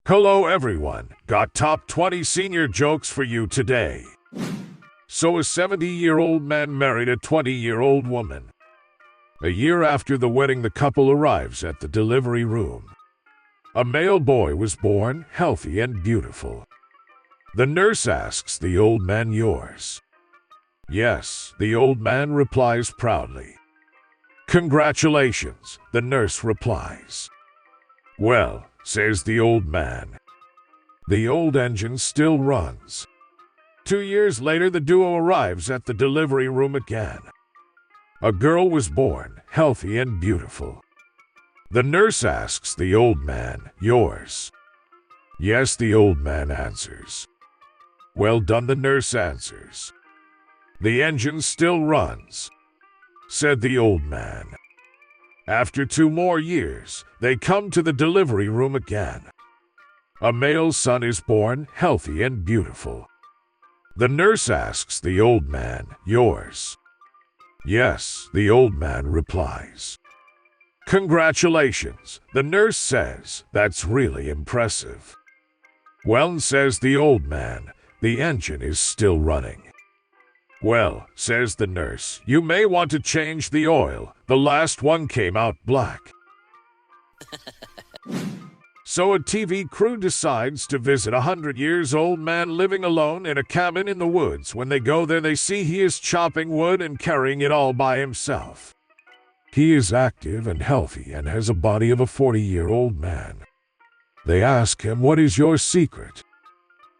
Hello everyone, got top 20 senior jokes for you today. So a 70-year-old man married a 20-year-old woman. A year after the wedding, the couple arrives at the delivery room. A male boy was born, healthy and beautiful. The nurse asks the old man, "Yours?" "Yes," the old man replies proudly. "Congratulations," the nurse replies. "Well," says the old man, "the old engine still runs." 2 years later, the duo arrives at the delivery room again. A girl was born, healthy and beautiful. The nurse asks the old man, "Yours?" "Yes," the old man answers. "Well done," the nurse answers. "The engine still runs," said the old man. After 2 more years, they come to the delivery room again. A male son is born, healthy and beautiful. The nurse asks the old man, "Yours?" "Yes," the old man replies. "Congratulations," the nurse says. "That's really impressive." "Well," says the old man, "the engine is still running." "Well," says the nurse, "you may want to change the oil. The last one came out black." So a TV crew decides to visit a 100-year-old man living alone in a cabin in the woods. When they go there, they see he is chopping wood and carrying it all by himself. He is active and healthy and has a body of a 40-year-old man. They ask him, "What is your secret?"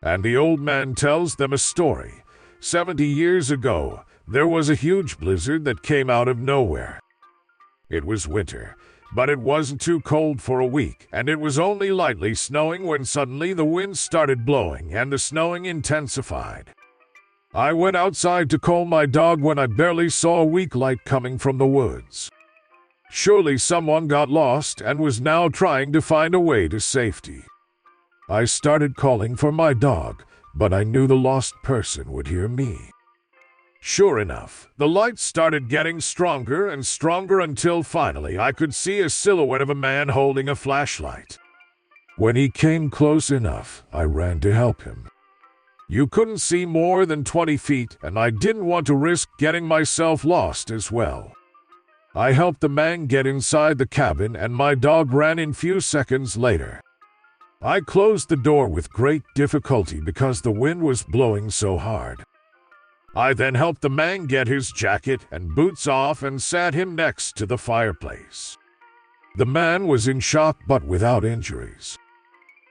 And the old man tells them a story. 70 years ago, there was a huge blizzard that came out of nowhere. It was winter, but it wasn't too cold for a week, and it was only lightly snowing when suddenly the wind started blowing and the snowing intensified. I went outside to call my dog when I barely saw a weak light coming from the woods. Surely someone got lost and was now trying to find a way to safety. I started calling for my dog, but I knew the lost person would hear me. Sure enough, the light started getting stronger and stronger until finally I could see a silhouette of a man holding a flashlight. When he came close enough, I ran to help him. You couldn't see more than 20 feet, and I didn't want to risk getting myself lost as well. I helped the man get inside the cabin, and my dog ran in few seconds later. I closed the door with great difficulty because the wind was blowing so hard. I then helped the man get his jacket and boots off and sat him next to the fireplace. The man was in shock but without injuries.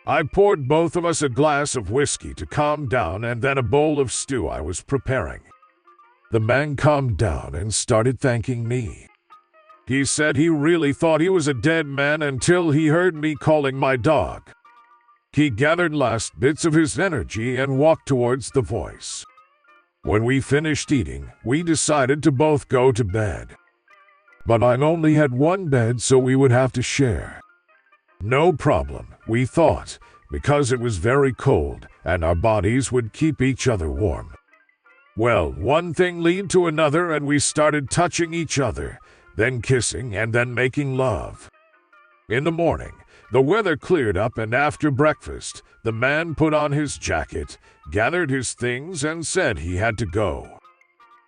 I poured both of us a glass of whiskey to calm down and then a bowl of stew I was preparing. The man calmed down and started thanking me. He said he really thought he was a dead man until he heard me calling my dog. He gathered last bits of his energy and walked towards the voice. When we finished eating, we decided to both go to bed. But I only had one bed, so we would have to share. No problem, we thought, because it was very cold and our bodies would keep each other warm. Well, one thing led to another and we started touching each other, then kissing and then making love. In the morning, the weather cleared up, and after breakfast, the man put on his jacket, gathered his things, and said he had to go.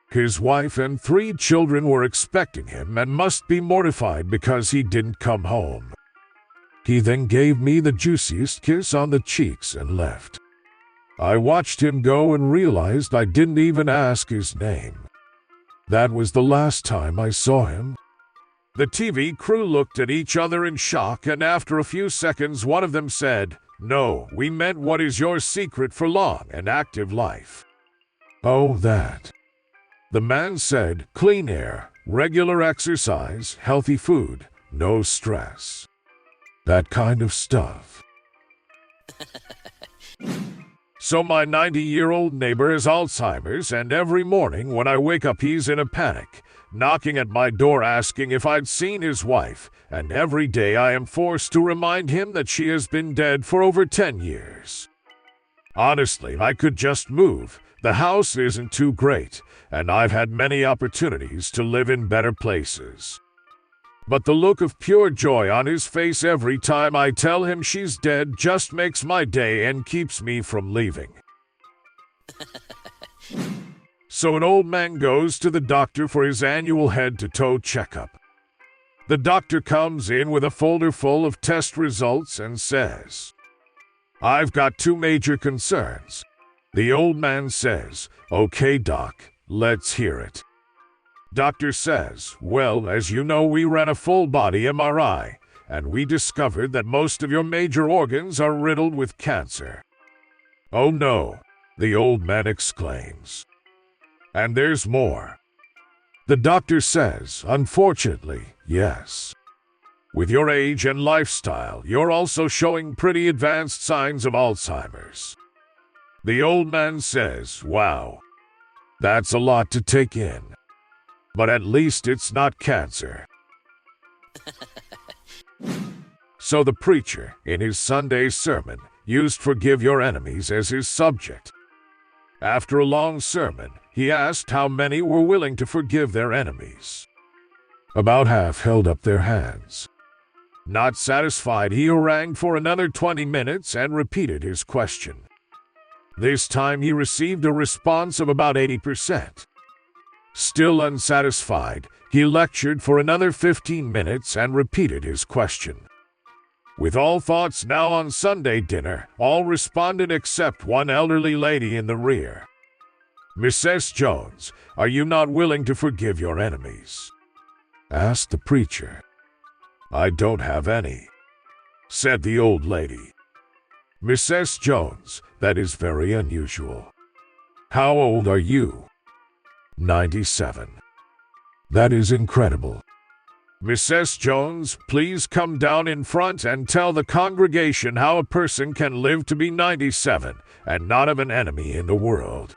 His wife and 3 children were expecting him and must be mortified because he didn't come home. He then gave me the juiciest kiss on the cheeks and left. I watched him go and realized I didn't even ask his name. That was the last time I saw him. The TV crew looked at each other in shock, and after a few seconds one of them said, "No, we meant what is your secret for long and active life?" "Oh, that." The man said, "Clean air, regular exercise, healthy food, no stress. That kind of stuff." So my 90-year-old neighbor has Alzheimer's, and every morning when I wake up he's in a panic, knocking at my door asking if I'd seen his wife, and every day I am forced to remind him that she has been dead for over 10 years. Honestly, I could just move. The house isn't too great, and I've had many opportunities to live in better places. But the look of pure joy on his face every time I tell him she's dead just makes my day and keeps me from leaving. So an old man goes to the doctor for his annual head-to-toe checkup. The doctor comes in with a folder full of test results and says, "I've got two major concerns." The old man says, "Okay, doc, let's hear it." Doctor says, "Well, as you know, we ran a full-body MRI, and we discovered that most of your major organs are riddled with cancer." "Oh no," the old man exclaims. "And there's more." The doctor says, "Unfortunately, yes. With your age and lifestyle, you're also showing pretty advanced signs of Alzheimer's." The old man says, "Wow, that's a lot to take in. But at least it's not cancer." So the preacher, in his Sunday sermon, used "Forgive your enemies" as his subject. After a long sermon, he asked how many were willing to forgive their enemies. About half held up their hands. Not satisfied, he harangued for another 20 minutes and repeated his question. This time he received a response of about 80%. Still unsatisfied, he lectured for another 15 minutes and repeated his question. With all thoughts now on Sunday dinner, all responded except one elderly lady in the rear. "Mrs. Jones, are you not willing to forgive your enemies?" asked the preacher. "I don't have any," said the old lady. "Mrs. Jones, that is very unusual. How old are you?" 97. "That is incredible." "Mrs. Jones, please come down in front and tell the congregation how a person can live to be 97 and not have an enemy in the world."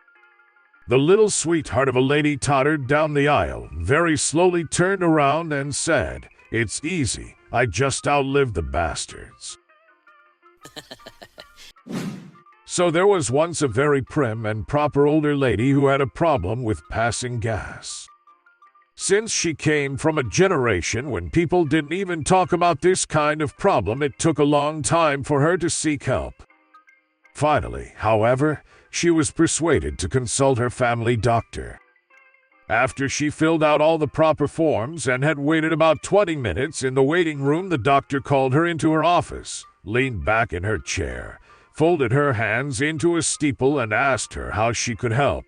The little sweetheart of a lady tottered down the aisle, very slowly turned around and said, "It's easy, I just outlived the bastards." So there was once a very prim and proper older lady who had a problem with passing gas. Since she came from a generation when people didn't even talk about this kind of problem, it took a long time for her to seek help. Finally, however, she was persuaded to consult her family doctor. After she filled out all the proper forms and had waited about 20 minutes in the waiting room, the doctor called her into her office, leaned back in her chair, folded her hands into a steeple and asked her how she could help.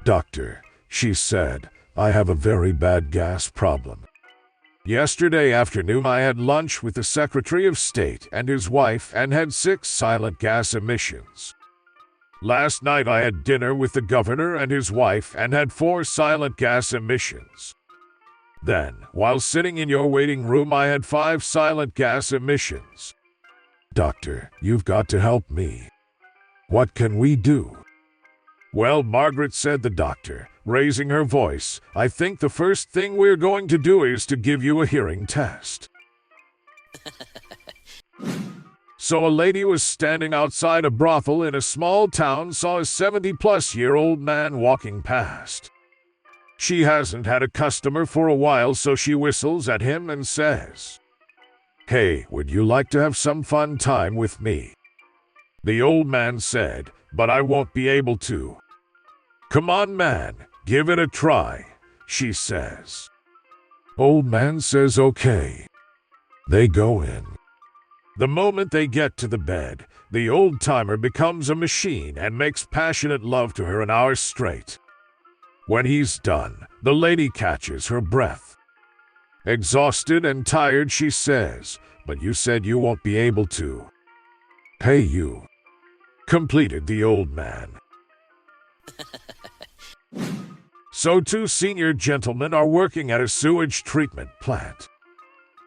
"Doctor," she said, "I have a very bad gas problem. Yesterday afternoon I had lunch with the Secretary of State and his wife and had 6 silent gas emissions. Last night I had dinner with the governor and his wife and had 4 silent gas emissions. Then, while sitting in your waiting room, I had 5 silent gas emissions. Doctor, you've got to help me. What can we do?" "Well, Margaret," said the doctor, raising her voice, "I think the first thing we're going to do is to give you a hearing test." So a lady was standing outside a brothel in a small town, saw a 70-plus-year-old man walking past. She hasn't had a customer for a while, so she whistles at him and says, "Hey, would you like to have some fun time with me?" The old man said, "But I won't be able to." "Come on, man, give it a try," she says. Old man says okay. They go in. The moment they get to the bed, the old-timer becomes a machine and makes passionate love to her an hour straight. When he's done, the lady catches her breath. Exhausted and tired, she says, "But you said you won't be able to." "Hey, you," completed the old man. So 2 senior gentlemen are working at a sewage treatment plant.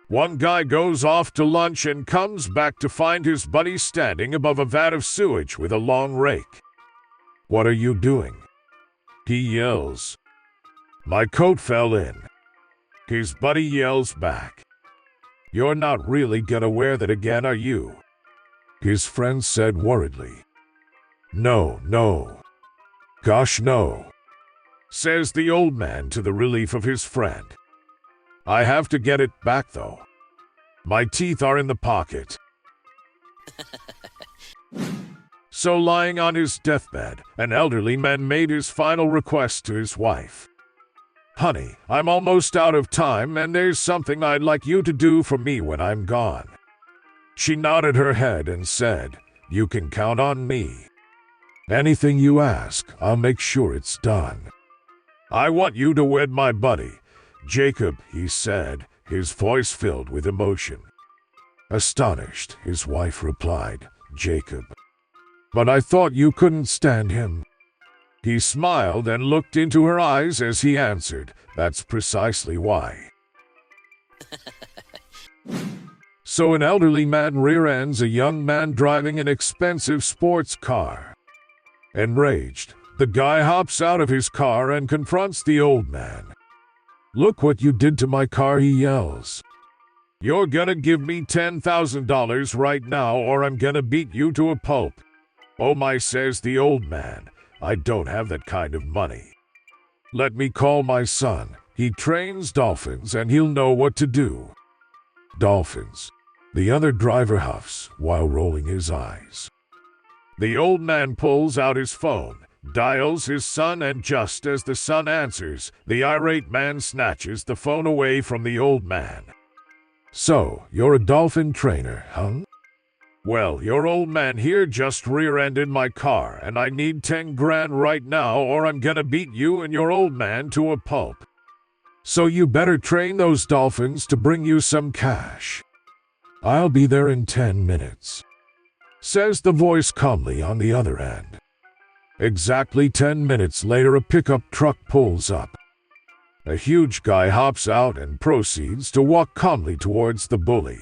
One guy goes off to lunch and comes back to find his buddy standing above a vat of sewage with a long rake. "What are you doing?" he yells. "My coat fell in." His buddy yells back, "You're not really gonna wear that again, are you?" His friend said worriedly, No. Gosh, no," says the old man to the relief of his friend. I have to get it back though. My teeth are in the pocket. So lying on his deathbed, an elderly man made his final request to his wife. Honey, I'm almost out of time and there's something I'd like you to do for me when I'm gone. She nodded her head and said, You can count on me. Anything you ask, I'll make sure it's done. I want you to wed my buddy, Jacob, he said, his voice filled with emotion. Astonished, his wife replied, Jacob. But I thought you couldn't stand him. He smiled and looked into her eyes as he answered, That's precisely why. So an elderly man rear-ends a young man driving an expensive sports car. Enraged, the guy hops out of his car and confronts the old man. Look what you did to my car, he yells. You're gonna give me $10,000 right now or I'm gonna beat you to a pulp. Oh my, says the old man, I don't have that kind of money. Let me call my son. He trains dolphins and he'll know what to do. Dolphins. The other driver huffs while rolling his eyes. The old man pulls out his phone, dials his son, and just as the son answers, the irate man snatches the phone away from the old man. So, you're a dolphin trainer, huh? Well, your old man here just rear-ended my car and I need 10 grand right now or I'm gonna beat you and your old man to a pulp. So you better train those dolphins to bring you some cash. I'll be there in 10 minutes, says the voice calmly on the other end. Exactly 10 minutes later, a pickup truck pulls up. A huge guy hops out and proceeds to walk calmly towards the bully.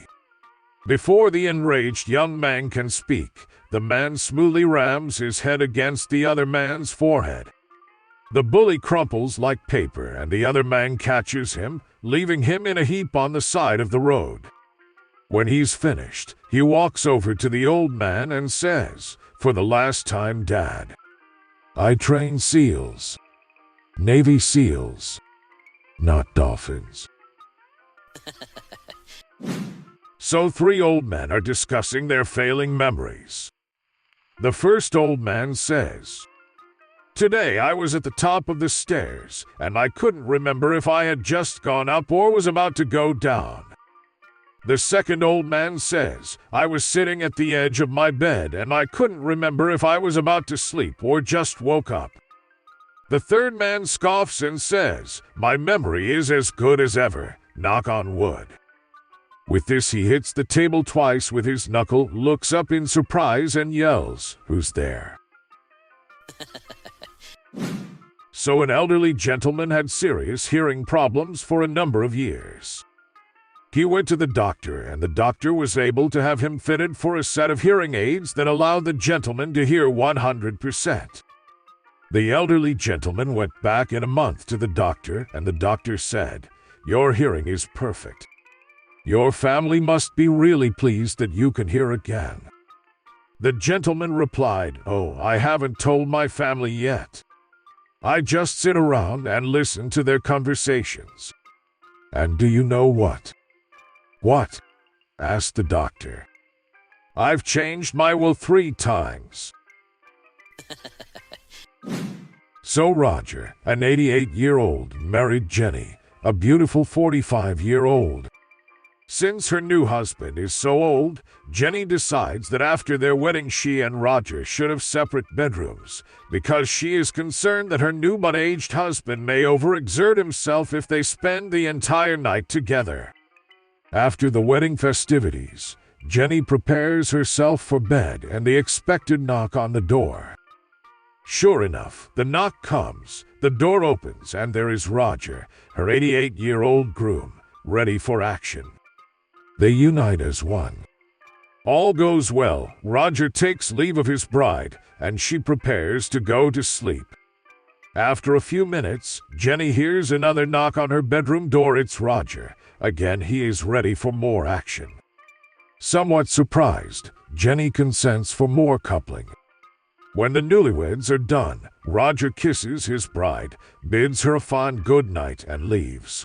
Before the enraged young man can speak, the man smoothly rams his head against the other man's forehead. The bully crumples like paper and the other man catches him, leaving him in a heap on the side of the road. When he's finished, he walks over to the old man and says, For the last time, Dad, I train seals. Navy SEALs, not dolphins. So 3 old men are discussing their failing memories. The first old man says, Today I was at the top of the stairs, and I couldn't remember if I had just gone up or was about to go down. The second old man says, I was sitting at the edge of my bed and I couldn't remember if I was about to sleep or just woke up. The third man scoffs and says, My memory is as good as ever, knock on wood. With this he hits the table twice with his knuckle, looks up in surprise and yells, Who's there? So an elderly gentleman had serious hearing problems for a number of years. He went to the doctor, and the doctor was able to have him fitted for a set of hearing aids that allowed the gentleman to hear 100%. The elderly gentleman went back in a month to the doctor, and the doctor said, Your hearing is perfect. Your family must be really pleased that you can hear again. The gentleman replied, Oh, I haven't told my family yet. I just sit around and listen to their conversations. And do you know what? What? Asked the doctor. I've changed my will 3 times. So Roger, an 88-year-old, married Jenny, a beautiful 45-year-old. Since her new husband is so old, Jenny decides that after their wedding she and Roger should have separate bedrooms, because she is concerned that her new but aged husband may overexert himself if they spend the entire night together. After the wedding festivities, Jenny prepares herself for bed and the expected knock on the door. Sure enough, the knock comes, the door opens, and there is Roger, her 88-year-old groom, ready for action. They unite as one. All goes well. Roger takes leave of his bride, and she prepares to go to sleep. After a few minutes, Jenny hears another knock on her bedroom door. It's Roger. Again, he is ready for more action. Somewhat surprised, Jenny consents for more coupling. When the newlyweds are done, Roger kisses his bride, bids her a fond good night, and leaves.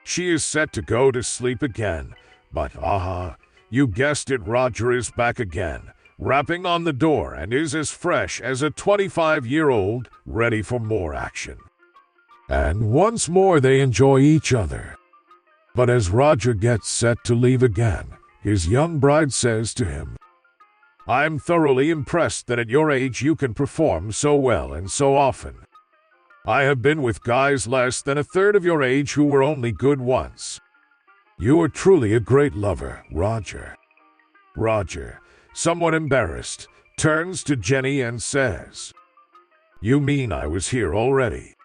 She is set to go to sleep again, but you guessed it, Roger is back again, rapping on the door, and is as fresh as a 25-year-old, ready for more action. And once more they enjoy each other. But as Roger gets set to leave again, his young bride says to him, "I'm thoroughly impressed that at your age you can perform so well and so often. I have been with guys less than a third of your age who were only good once. You are truly a great lover, Roger." Roger, somewhat embarrassed, turns to Jenny and says, "You mean I was here already?"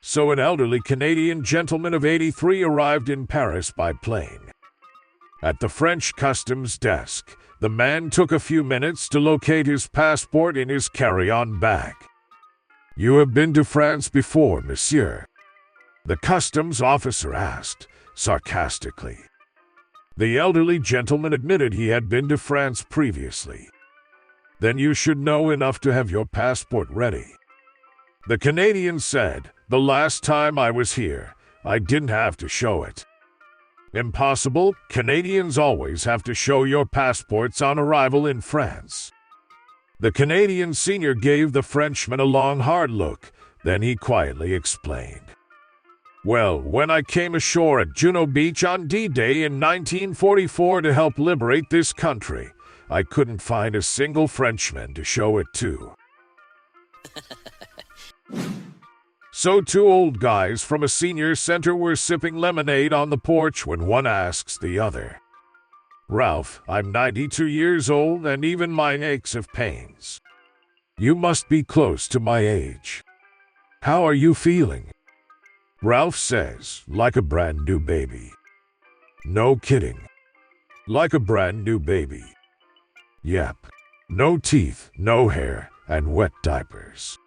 So an elderly Canadian gentleman of 83 arrived in Paris by plane. At the French customs desk, the man took a few minutes to locate his passport in his carry-on bag. "You have been to France before, monsieur?" the customs officer asked, sarcastically. The elderly gentleman admitted he had been to France previously. "Then you should know enough to have your passport ready." The Canadian said, "The last time I was here, I didn't have to show it." "Impossible. Canadians always have to show your passports on arrival in France." The Canadian senior gave the Frenchman a long, hard look, then he quietly explained. "Well, when I came ashore at Juno Beach on D-Day in 1944 to help liberate this country, I couldn't find a single Frenchman to show it to." So two old guys from a senior center were sipping lemonade on the porch when one asks the other, "Ralph, I'm 92 years old and even mine aches of pains. You must be close to my age. How are you feeling?" Ralph says, "Like a brand new baby." "No kidding. Like a brand new baby." "Yep. No teeth, no hair, and wet diapers."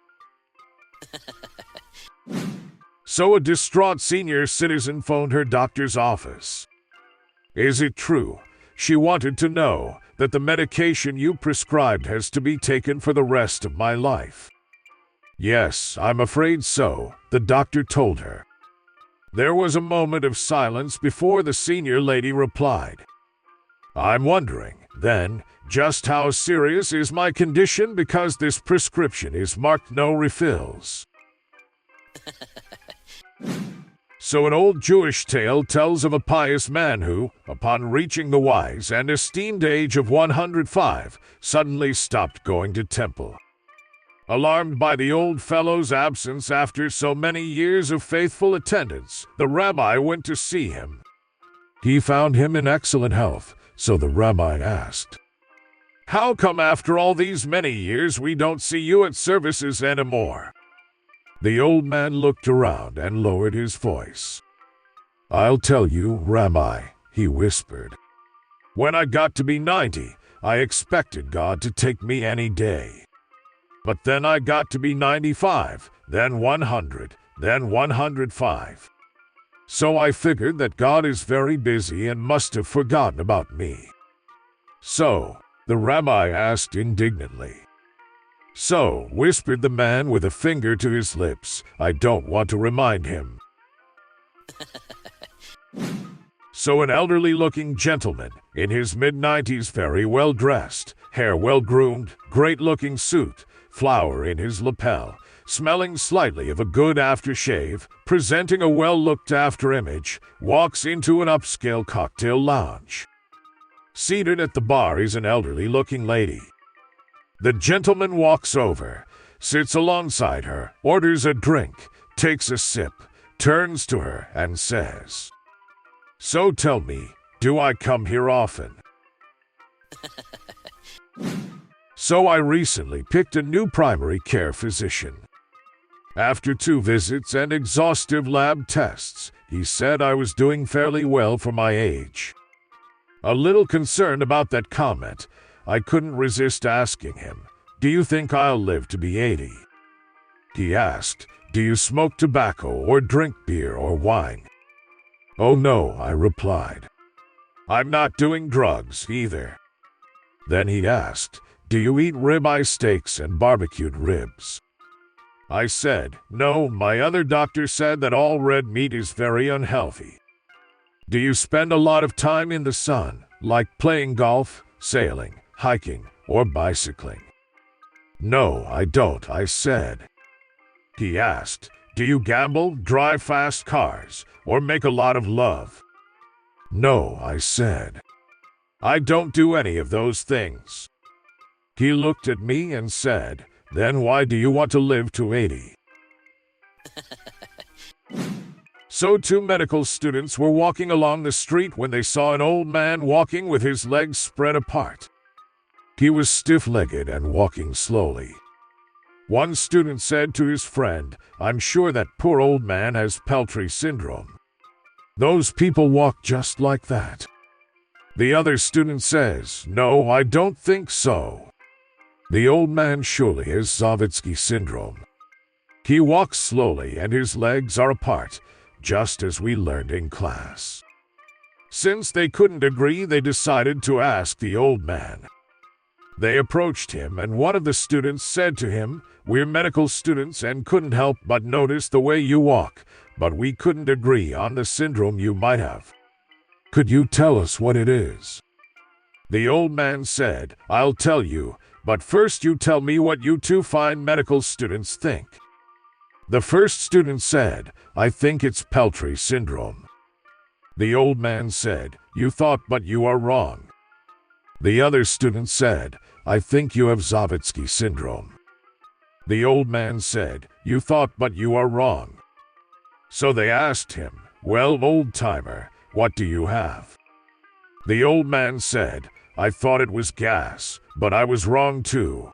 So a distraught senior citizen phoned her doctor's office. "Is it true?" She wanted to know that the medication you prescribed has to be taken for the rest of my life. "Yes, I'm afraid so," the doctor told her. There was a moment of silence before the senior lady replied, "I'm wondering, then, just how serious is my condition because this prescription is marked no refills." So an old Jewish tale tells of a pious man who, upon reaching the wise and esteemed age of 105, suddenly stopped going to temple. Alarmed by the old fellow's absence after so many years of faithful attendance, the rabbi went to see him. He found him in excellent health, so the rabbi asked, "How come after all these many years we don't see you at services anymore?" The old man looked around and lowered his voice. "I'll tell you, Rabbi," he whispered. "When I got to be 90, I expected God to take me any day. But then I got to be 95, then 100, then 105. So I figured that God is very busy and must have forgotten about me." "So?" the rabbi asked indignantly. "So," whispered the man with a finger to his lips, "I don't want to remind him." So an elderly-looking gentleman, in his mid-90s, very well-dressed, hair well-groomed, great-looking suit, flower in his lapel, smelling slightly of a good aftershave, presenting a well-looked-after image, walks into an upscale cocktail lounge. Seated at the bar is an elderly-looking lady. The gentleman walks over, sits alongside her, orders a drink, takes a sip, turns to her, and says, "So tell me, do I come here often?" "So I recently picked a new primary care physician. After 2 visits and exhaustive lab tests, he said I was doing fairly well for my age. A little concerned about that comment, I couldn't resist asking him, 'Do you think I'll live to be 80? He asked, "Do you smoke tobacco or drink beer or wine?" "Oh no," I replied. "I'm not doing drugs either." Then he asked, "Do you eat ribeye steaks and barbecued ribs?" I said, no, my other doctor said that all red meat is very unhealthy. Do you spend a lot of time in the sun, like playing golf, sailing, hiking, or bicycling? No, I don't, I said. He asked, do you gamble, drive fast cars, or make a lot of love? No, I said. I don't do any of those things. He looked at me and said, then why do you want to live to 80? So two medical students were walking along the street when they saw an old man walking with his legs spread apart. He was stiff-legged and walking slowly. One student said to his friend, I'm sure that poor old man has Peltry syndrome. Those people walk just like that. The other student says, no, I don't think so. The old man surely has Zawadzki syndrome. He walks slowly and his legs are apart, just as we learned in class. Since they couldn't agree, they decided to ask the old man. They approached him and one of the students said to him, we're medical students and couldn't help but notice the way you walk, but we couldn't agree on the syndrome you might have. Could you tell us what it is? The old man said, I'll tell you, but first you tell me what you two fine medical students think. The first student said, I think it's Peltry syndrome. The old man said, you thought but you are wrong. The other student said, I think you have Zawadzki syndrome. The old man said, you thought but you are wrong. So they asked him, well, old-timer, what do you have? The old man said, I thought it was gas, but I was wrong too.